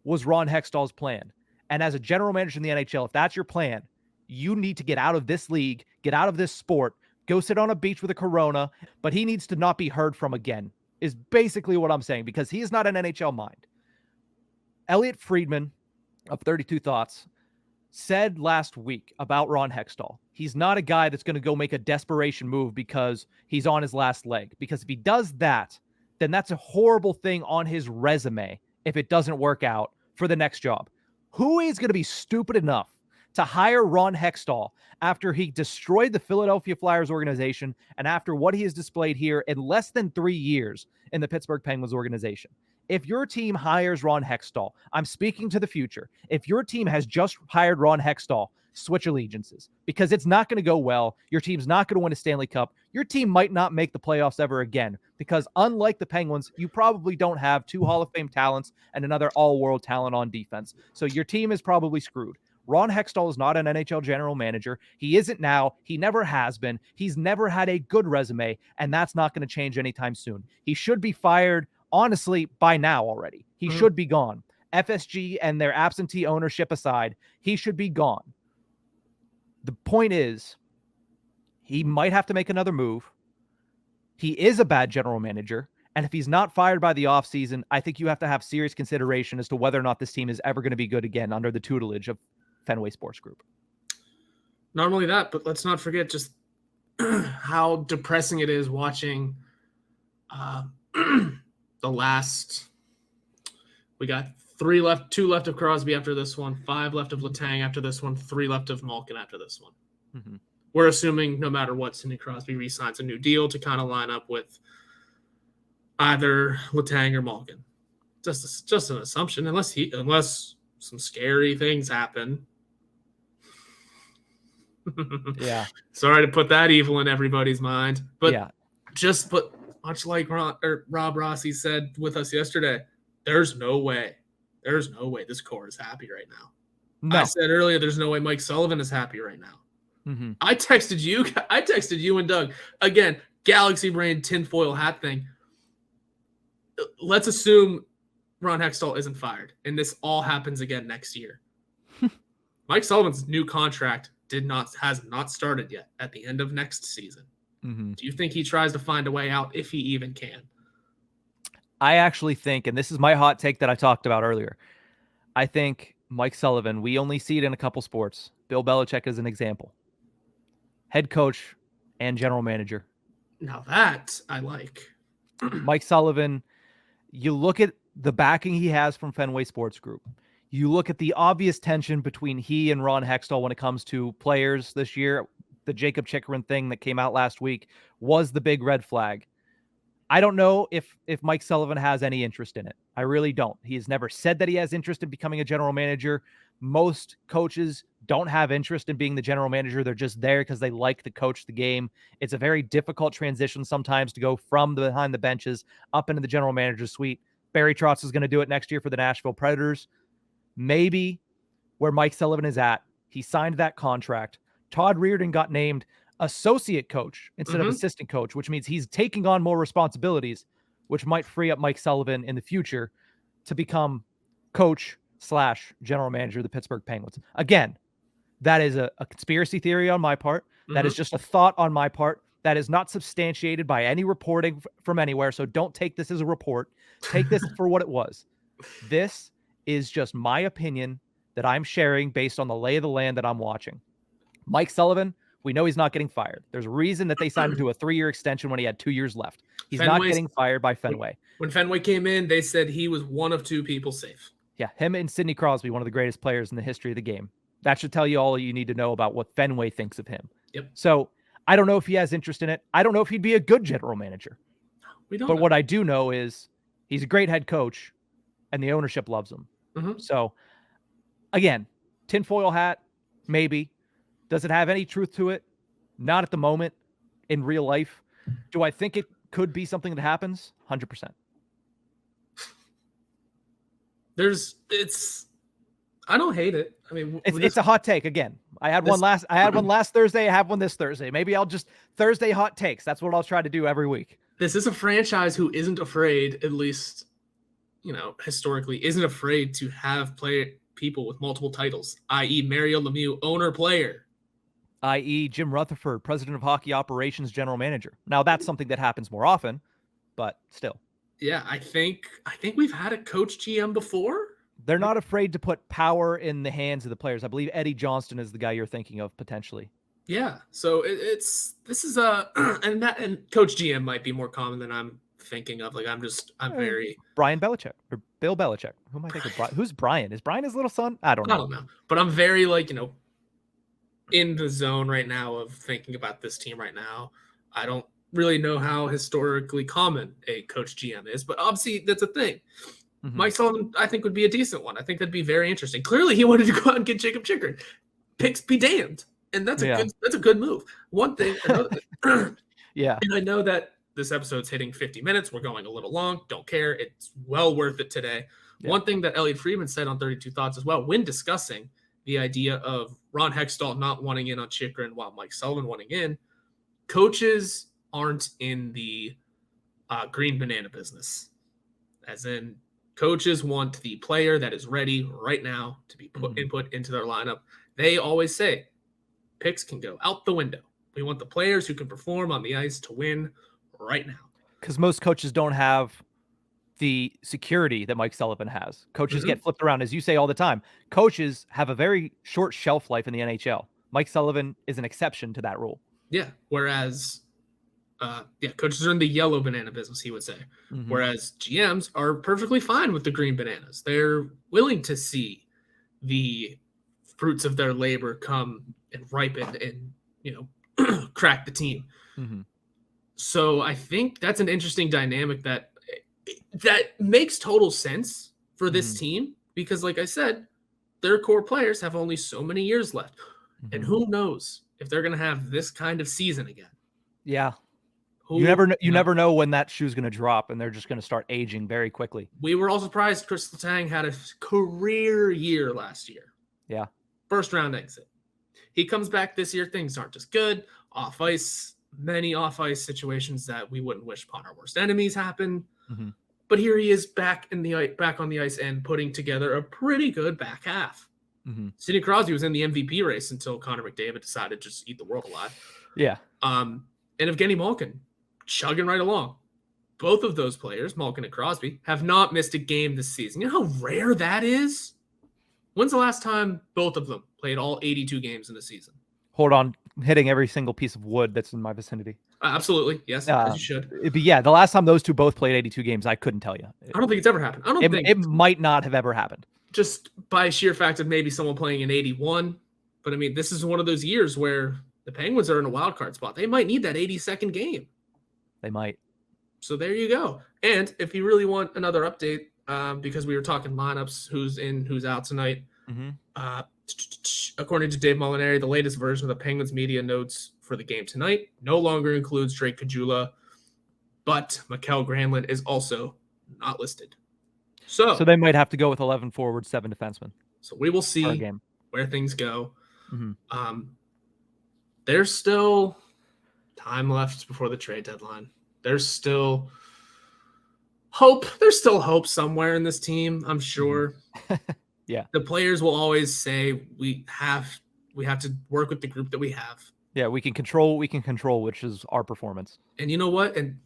was Ron Hextall's plan. And as a general manager in the NHL, if that's your plan, you need to get out of this league, get out of this sport, go sit on a beach with a Corona, but he needs to not be heard from again, is basically what I'm saying, because he is not an NHL mind. Elliot Friedman of 32 Thoughts said last week about Ron Hextall, he's not a guy that's going to go make a desperation move because he's on his last leg. Because if he does that, then that's a horrible thing on his resume if it doesn't work out for the next job. Who is going to be stupid enough to hire Ron Hextall after he destroyed the Philadelphia Flyers organization and after what he has displayed here in less than 3 years in the Pittsburgh Penguins organization? If your team hires Ron Hextall, I'm speaking to the future. If your team has just hired Ron Hextall, switch allegiances because it's not going to go well. Your team's not going to win a Stanley Cup. Your team might not make the playoffs ever again because unlike the Penguins, you probably don't have 2 Hall of Fame talents and another all-world talent on defense. So your team is probably screwed. Ron Hextall is not an NHL general manager. He isn't now. He never has been. He's never had a good resume, and that's not going to change anytime soon. He should be fired, honestly, by now already. He should be gone. FSG and their absentee ownership aside, he should be gone. The point is, he might have to make another move. He is a bad general manager. And if he's not fired by the offseason, I think you have to have serious consideration as to whether or not this team is ever going to be good again under the tutelage of Fenway Sports Group. Not only that, but let's not forget just how depressing it is watching the last. We got 3 left, 2 left of Crosby after this one, 5 left of Letang after this one, 3 left of Malkin after this one. Mm-hmm. We're assuming no matter what, Sidney Crosby re-signs a new deal to kind of line up with either Letang or Malkin. Just an assumption, unless some scary things happen. Yeah. Sorry to put that evil in everybody's mind, but yeah. but much like Rob Rossi said with us yesterday, there's no way this core is happy right now. No. I said earlier, there's no way Mike Sullivan is happy right now. Mm-hmm. I texted you and Doug again. Galaxy brain tinfoil hat thing. Let's assume Ron Hextall isn't fired, and this all happens again next year. Mike Sullivan's new contract has not started yet at the end of next season. Mm-hmm. Do you think he tries to find a way out if he even can? I actually think, and this is my hot take that I talked about earlier, I think Mike Sullivan, we only see it in a couple sports. Bill Belichick is an example. Head coach and general manager. Now that I like. Mike Sullivan, you look at the backing he has from Fenway Sports Group. You look at the obvious tension between he and Ron Hextall when it comes to players this year. The Jacob Chychrun thing that came out last week was the big red flag. I don't know if Mike Sullivan has any interest in it. I really don't. He has never said that he has interest in becoming a general manager. Most coaches don't have interest in being the general manager. They're just there because they like to coach the game. It's a very difficult transition sometimes to go from behind the benches up into the general manager's suite. Barry Trotz is going to do it next year for the Nashville Predators. Maybe where Mike Sullivan is at, he signed that contract. Todd Reardon got named associate coach instead of assistant coach, which means he's taking on more responsibilities, which might free up Mike Sullivan in the future to become coach/general manager of the Pittsburgh Penguins. Again, that is a conspiracy theory on my part. That is just a thought on my part. That is not substantiated by any reporting from anywhere. So don't take this as a report. Take this for what it was. This is just my opinion that I'm sharing based on the lay of the land that I'm watching. Mike Sullivan, we know he's not getting fired. There's a reason that they signed him to a 3-year extension when he had 2 years left. He's not getting fired by Fenway. When Fenway came in, they said he was one of 2 people safe. Yeah, him and Sidney Crosby, one of the greatest players in the history of the game. That should tell you all you need to know about what Fenway thinks of him. Yep. So I don't know if he has interest in it. I don't know if he'd be a good general manager. We don't but know. What I do know is he's a great head coach, and the ownership loves him. So, again, tinfoil hat, maybe. Does it have any truth to it? Not at the moment in real life. Do I think it could be something that happens? 100%. I don't hate it. I mean, it's a hot take. Again, I had one last Thursday. I have one this Thursday. Maybe I'll just Thursday hot takes. That's what I'll try to do every week. This is a franchise who isn't afraid, at least, historically, isn't afraid to have people with multiple titles, i.e. Mario Lemieux, owner player. I.e. Jim Rutherford, president of hockey operations, general manager. Now that's something that happens more often, but still. Yeah, I think we've had a coach GM before. They're not afraid to put power in the hands of the players. I believe Eddie Johnston is the guy you're thinking of potentially. Yeah, so and coach GM might be more common than I'm thinking of. Like I'm very Brian Belichick or Bill Belichick. Who am I thinking? Who's Brian? Is Brian his little son? I don't know. But I'm very in the zone right now of thinking about this team right now. I don't really know how historically common a coach GM is, but obviously that's a thing. Mike Sullivan, I think, would be a decent one. I think that'd be very interesting. Clearly, he wanted to go out and get Jacob Chychrun. Picks be damned, and that's a good move. One thing, yeah, and I know that this episode's hitting 50 minutes. We're going a little long. Don't care. It's well worth it today. Yeah. One thing that Elliot Friedman said on 32 Thoughts as well, when discussing the idea of Ron Hextall not wanting in on Chychrun while Mike Sullivan wanting in, coaches aren't in the green banana business. As in, coaches want the player that is ready right now to be input into their lineup. They always say, picks can go out the window. We want the players who can perform on the ice to win right now. Because most coaches don't have the security that Mike Sullivan has. Coaches get flipped around, as you say all the time. Coaches have a very short shelf life in the NHL. Mike Sullivan is an exception to that rule. Yeah, whereas coaches are in the yellow banana business, he would say. Whereas GMs are perfectly fine with the green bananas. They're willing to see the fruits of their labor come and ripen and, crack the team. So I think that's an interesting dynamic that makes total sense for this team because, like I said, their core players have only so many years left. And who knows if they're going to have this kind of season again. Yeah. You never know when that shoe's going to drop, and they're just going to start aging very quickly. We were all surprised Chris Letang had a career year last year. Yeah. First round exit. He comes back this year. Things aren't just good. Off ice, many off ice situations that we wouldn't wish upon our worst enemies happen. But here he is back on the ice and putting together a pretty good back half. Sidney Crosby was in the MVP race until Connor McDavid decided to just eat the world alive. Yeah. And Evgeny Malkin chugging right along. Both of those players, Malkin and Crosby, have not missed a game this season. You know how rare that is? When's the last time both of them played all 82 games in a season? Hold on. Hitting every single piece of wood that's in my vicinity. Absolutely. Yes, as you should. But yeah, the last time those two both played 82 games, I couldn't tell you. I don't think it's ever happened. It might not have ever happened. Just by sheer fact of maybe someone playing in 81. But I mean, this is one of those years where the Penguins are in a wild card spot. They might need that 82nd game. They might. So there you go. And if you really want another update, because we were talking lineups, who's in, who's out tonight. According to Dave Molinari, the latest version of the Penguins media notes for the game tonight no longer includes Drake Caggiula, but Mikael Granlund is also not listed. So they might have to go with 11 forwards, 7 defensemen. So we will see where things go. There's still time left before the trade deadline. There's still hope. There's still hope somewhere in this team, I'm sure. Yeah. The players will always say we have to work with the group that we have. Yeah, we can control what we can control, which is our performance. And you know what? And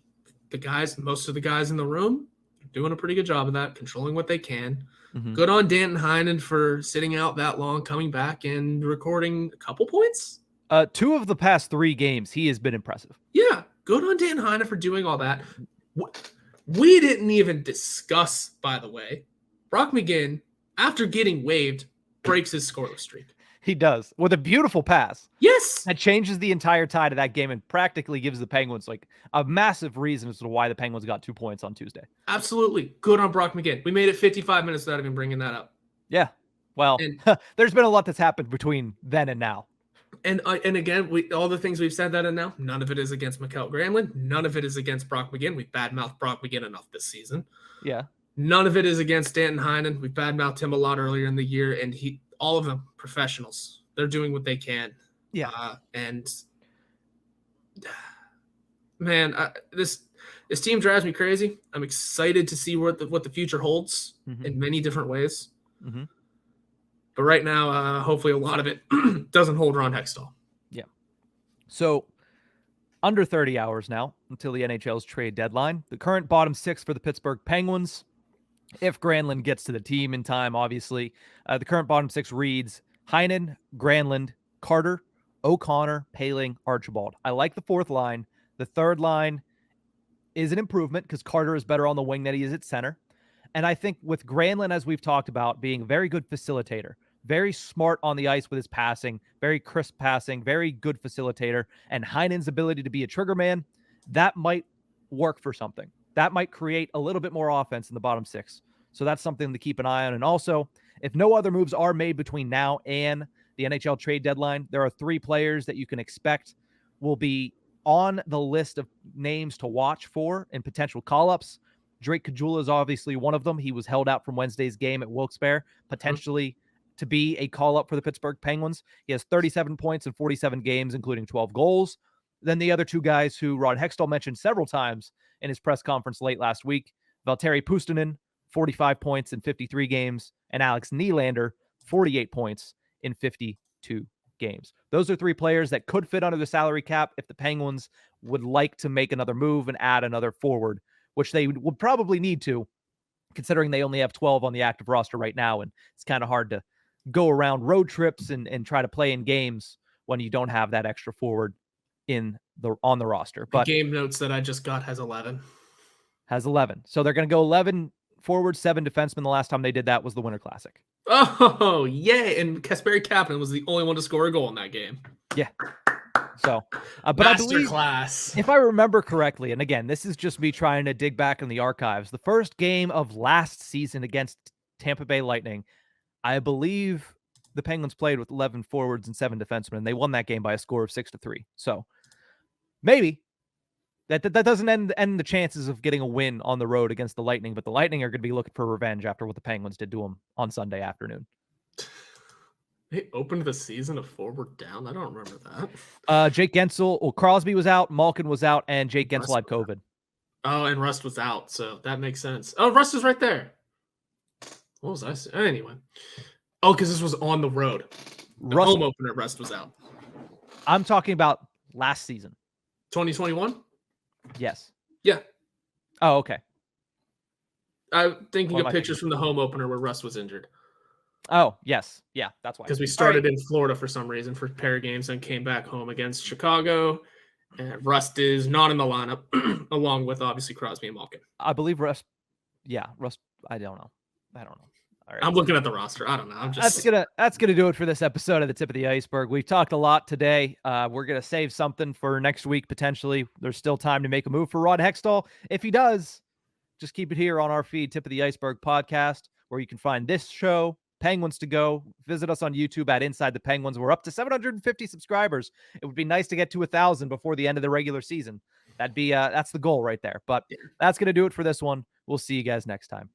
most of the guys in the room are doing a pretty good job of that, controlling what they can. Good on Danton Heinen for sitting out that long, coming back and recording a couple points. 2 of the past 3 games, he has been impressive. Yeah, good on Danton Heinen for doing all that. We didn't even discuss, by the way, Brock McGinn, after getting waived, breaks his scoreless streak. He does, with a beautiful pass. Yes. That changes the entire tide of that game and practically gives the Penguins like a massive reason as to why the Penguins got 2 points on Tuesday. Absolutely. Good on Brock McGinn. We made it 55 minutes without even bringing that up. Yeah. Well, there's been a lot that's happened between then and now. And again, all the things we've said that and now, none of it is against Mikael Granlund. None of it is against Brock McGinn. We've badmouthed Brock McGinn enough this season. Yeah. None of it is against Danton Heinen. We've badmouthed him a lot earlier in the year, and all of them professionals. They're doing what they can. Yeah. And man, this team drives me crazy. I'm excited to see what the future holds in many different ways. But right now, hopefully a lot of it doesn't hold Ron Hextall. Yeah. So under 30 hours now until the NHL's trade deadline. The current bottom 6 for the Pittsburgh Penguins, if Granlund gets to the team in time, obviously, the current bottom 6 reads Heinen, Granlund, Carter, O'Connor, Paling, Archibald. I like the 4th line. The 3rd line is an improvement because Carter is better on the wing than he is at center. And I think with Granlund, as we've talked about, being a very good facilitator, very smart on the ice with his passing, very crisp passing, very good facilitator, and Heinen's ability to be a trigger man, that might work for something. That might create a little bit more offense in the bottom 6. So that's something to keep an eye on. And also, if no other moves are made between now and the NHL trade deadline, there are 3 players that you can expect will be on the list of names to watch for and potential call-ups. Drake Caggiula is obviously one of them. He was held out from Wednesday's game at Wilkes-Barre, potentially to be a call-up for the Pittsburgh Penguins. He has 37 points in 47 games, including 12 goals. Then the other two guys who Ron Hextall mentioned several times in his press conference late last week, Valtteri Puustinen, 45 points in 53 games, and Alex Nylander, 48 points in 52 games. Those are three players that could fit under the salary cap if the Penguins would like to make another move and add another forward, which they would probably need to, considering they only have 12 on the active roster right now, and it's kind of hard to go around road trips and try to play in games when you don't have that extra forward on the roster. But the game notes that I just got has 11. Has 11. So they're going to go 11 forward, 7 defensemen. The last time they did that was the Winter Classic. Oh, yay. And Kasperi Kapanen was the only one to score a goal in that game. Yeah. So, but I believe, if I remember correctly, and again, this is just me trying to dig back in the archives, the first game of last season against Tampa Bay Lightning, I believe the Penguins played with 11 forwards and 7 defensemen, and they won that game by a score of 6-3. So maybe that doesn't end the chances of getting a win on the road against the Lightning, but the Lightning are going to be looking for revenge after what the Penguins did to them on Sunday afternoon. They opened the season a forward down. I don't remember that. Jake Gensel, Crosby was out, Malkin was out, and Jake Gensel had COVID. Oh, and Rust was out, so that makes sense. Oh, Rust is right there. What was I saying? Anyway. Oh, because this was on the road. The home opener, Rust was out. I'm talking about last season. 2021? Yes. Yeah. Oh, okay. I'm thinking of pictures from the home opener where Rust was injured. Oh, yes. Yeah, that's why. Because we started in Florida for some reason for pair games and came back home against Chicago. And Rust is not in the lineup, along with obviously Crosby and Malkin. I believe Rust. Yeah, Rust. I don't know. All right. I'm looking at the roster. I don't know. That's gonna do it for this episode of the Tip of the Iceberg. We've talked a lot today. We're gonna save something for next week potentially. There's still time to make a move for Ron Hextall. If he does, just keep it here on our feed, Tip of the Iceberg podcast, where you can find this show, Penguins to Go. Visit us on YouTube at Inside the Penguins. We're up to 750 subscribers. It would be nice to get to 1,000 before the end of the regular season. That'd be that's the goal right there. But that's gonna do it for this one. We'll see you guys next time.